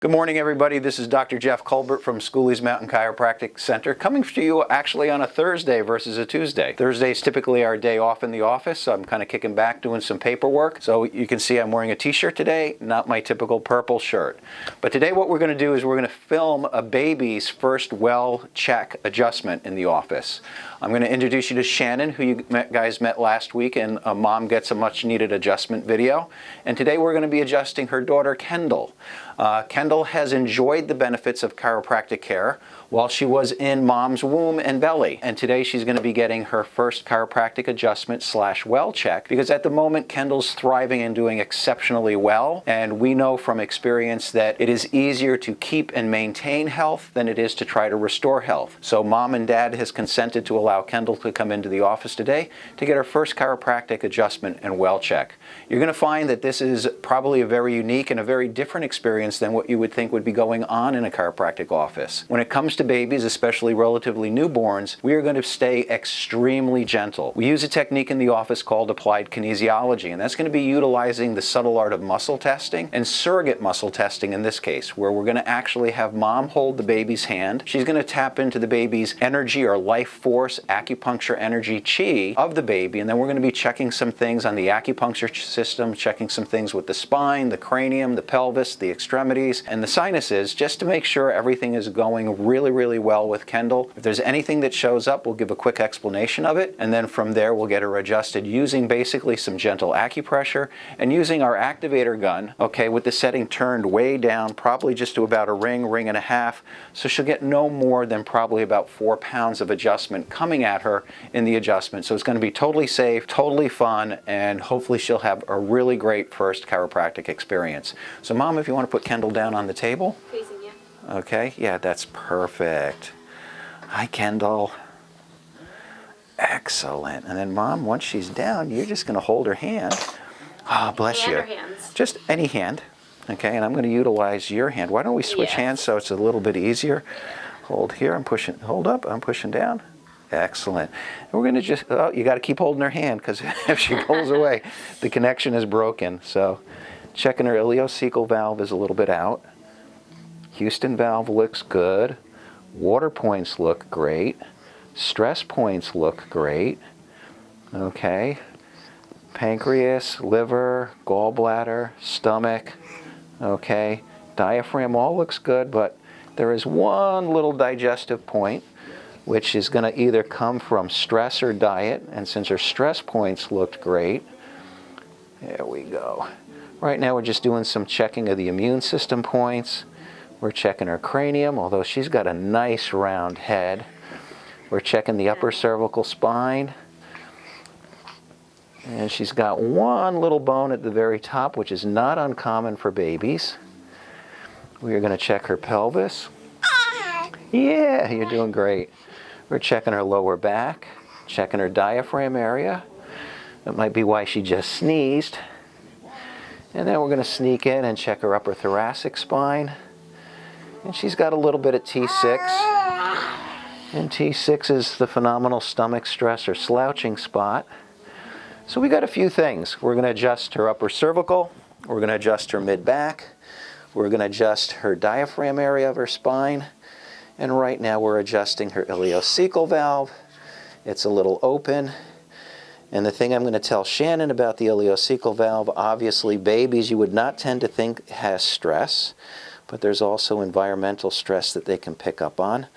Good morning, everybody. This is Dr. Jeff Culbert from Schooley's Mountain Chiropractic Center, coming to you actually on a Thursday versus a Tuesday. Thursday is typically our day off in the office, so I'm kind of kicking back doing some paperwork. So you can see I'm wearing a t-shirt today, not my typical purple shirt. But today what we're going to do is we're going to film a baby's first well check adjustment in the office. I'm going to introduce you to Shannon, who you guys met last week, and Mom Gets a Much Needed Adjustment video. And today we're going to be adjusting her daughter, Kendall. Kendall has enjoyed the benefits of chiropractic care while she was in mom's womb and belly. And today she's going to be getting her first chiropractic adjustment / well check, because at the moment Kendall's thriving and doing exceptionally well. And we know from experience that it is easier to keep and maintain health than it is to try to restore health. So Mom and Dad has consented to allow Kendall to come into the office today to get her first chiropractic adjustment and well check. You're going to find that this is probably a very unique and a very different experience than what you would think would be going on in a chiropractic office. When it comes to babies, especially relatively newborns, we are going to stay extremely gentle. We use a technique in the office called Applied Kinesiology, and that's going to be utilizing the subtle art of muscle testing and surrogate muscle testing in this case, where we're going to actually have Mom hold the baby's hand. She's going to tap into the baby's energy or life force, acupuncture energy, chi of the baby, and then we're going to be checking some things on the acupuncture system, checking some things with the spine, the cranium, the pelvis, the extremities, and the sinuses, just to make sure everything is going really well with Kendall. If there's anything that shows up, we'll give a quick explanation of it, and then from there we'll get her adjusted using basically some gentle acupressure and using our Activator gun, okay, with the setting turned way down, probably just to about a ring and a half, so she'll get no more than probably about 4 pounds of adjustment coming at her in the adjustment. So it's going to be totally safe, totally fun, and hopefully she'll have a really great first chiropractic experience. So Mom, if you want to put Kendall down on the table. Facing you. Okay, yeah, that's perfect. Hi, Kendall. Excellent. And then Mom, once she's down, you're just going to hold her hand. Ah, bless you. Or hands. Just any hand. Okay, and I'm going to utilize your hand. Why don't we switch hands so it's a little bit easier? Hold here, I'm pushing, hold up, I'm pushing down. Excellent. And we're going to just, oh, you got to keep holding her hand, because if she pulls away, the connection is broken. So checking her ileocecal valve is a little bit out. Houston valve looks good. Water points look great. Stress points look great. Okay. Pancreas, liver, gallbladder, stomach. Okay. Diaphragm all looks good, but there is one little digestive point, which is going to either come from stress or diet. And since her stress points looked great, there we go. Right now we're just doing some checking of the immune system points. We're checking her cranium, although she's got a nice round head. We're checking the upper cervical spine. And she's got one little bone at the very top, which is not uncommon for babies. We are going to check her pelvis. Yeah, you're doing great. We're checking her lower back, checking her diaphragm area. That might be why she just sneezed. And then we're going to sneak in and check her upper thoracic spine. And she's got a little bit of T6. And T6 is the phenomenal stomach stress or slouching spot. So we got a few things. We're going to adjust her upper cervical. We're going to adjust her mid-back. We're going to adjust her diaphragm area of her spine. And right now we're adjusting her ileocecal valve. It's a little open. And the thing I'm going to tell Shannon about the ileocecal valve, obviously babies you would not tend to think has stress, but there's also environmental stress that they can pick up on.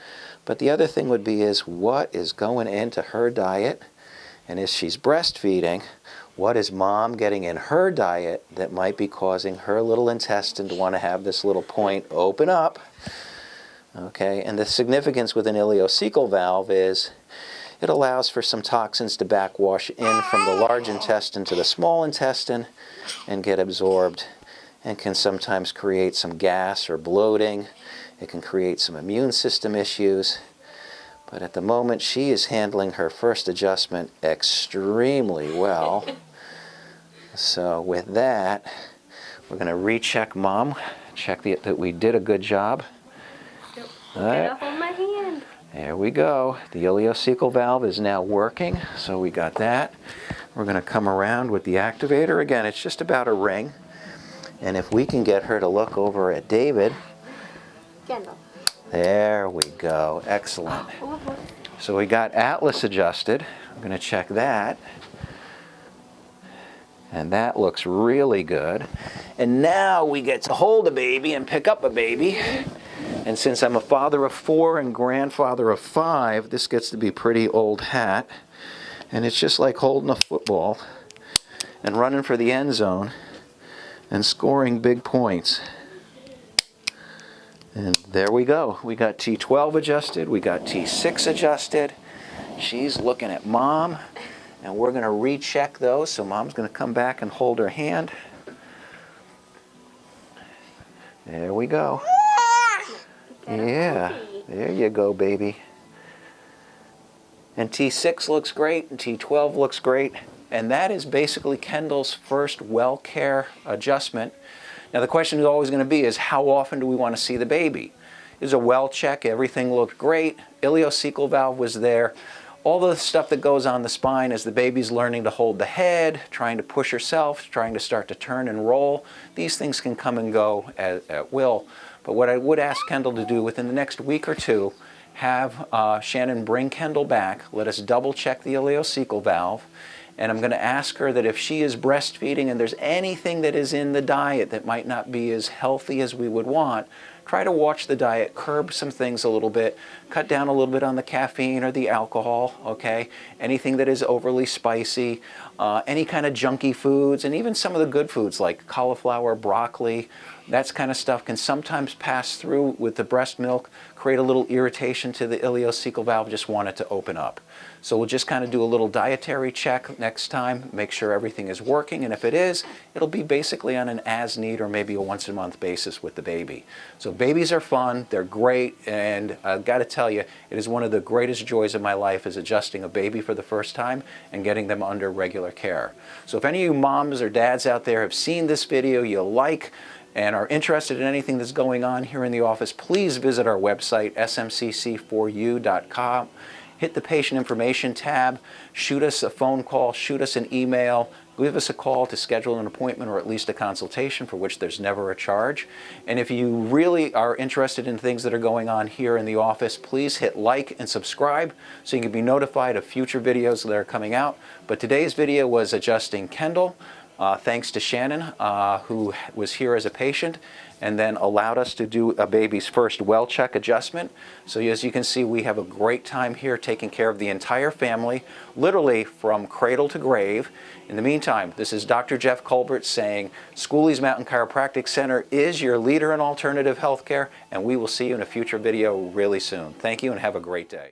But the other thing would be is what is going into her diet, and if she's breastfeeding, what is Mom getting in her diet that might be causing her little intestine to want to have this little point open up. Okay, and the significance with an ileocecal valve is it allows for some toxins to backwash in from the large intestine to the small intestine and get absorbed, and can sometimes create some gas or bloating. It can create some immune system issues. But at the moment, she is handling her first adjustment extremely well. So with that, we're going to recheck Mom, check that we did a good job. All right. Hold my hand. There we go. The ileocecal valve is now working, so we got that. We're going to come around with the Activator. Again, it's just about a ring. And if we can get her to look over at David, Kendall. There we go. Excellent. So we got Atlas adjusted. I'm going to check that. And that looks really good. And now we get to hold a baby and pick up a baby. And since I'm a father of 4 and grandfather of 5, this gets to be pretty old hat. And it's just like holding a football and running for the end zone and scoring big points. And there we go. We got T12 adjusted. We got T6 adjusted. She's looking at mom. And we're going to recheck those. So mom's going to come back and hold her hand. There we go. Yeah, there you go, baby. And T6 looks great, and T12 looks great. And that is basically Kendall's first well care adjustment. Now the question is always going to be is how often do we want to see the baby? It was a well check, everything looked great, ileocecal valve was there. All the stuff that goes on the spine as the baby's learning to hold the head, trying to push herself, trying to start to turn and roll. These things can come and go at will. But what I would ask Kendall to do within the next week or two, have Shannon bring Kendall back, let us double check the ileocecal valve, and I'm going to ask her that if she is breastfeeding and there's anything that is in the diet that might not be as healthy as we would want, try to watch the diet, curb some things a little bit, cut down a little bit on the caffeine or the alcohol, okay? Anything that is overly spicy, any kind of junky foods, and even some of the good foods like cauliflower, broccoli, that kind of stuff can sometimes pass through with the breast milk, create a little irritation to the ileocecal valve, just want it to open up. So we'll just kind of do a little dietary check next time, make sure everything is working, and if it is, it'll be basically on an as-need or maybe a once-a-month basis with the baby. So babies are fun, they're great, and I've got to tell you, it is one of the greatest joys of my life is adjusting a baby for the first time and getting them under regular care. So if any of you moms or dads out there have seen this video, you like, and are interested in anything that's going on here in the office, please visit our website, smcc4u.com. Hit the patient information tab, shoot us a phone call, shoot us an email, give us a call to schedule an appointment or at least a consultation for which there's never a charge. And if you really are interested in things that are going on here in the office, please hit like and subscribe so you can be notified of future videos that are coming out. But today's video was adjusting Kendall. Thanks to Shannon, who was here as a patient and then allowed us to do a baby's first well check adjustment. So as you can see, we have a great time here taking care of the entire family, literally from cradle to grave. In the meantime, this is Dr. Jeff Culbert saying Schooley's Mountain Chiropractic Center is your leader in alternative healthcare, and we will see you in a future video really soon. Thank you and have a great day.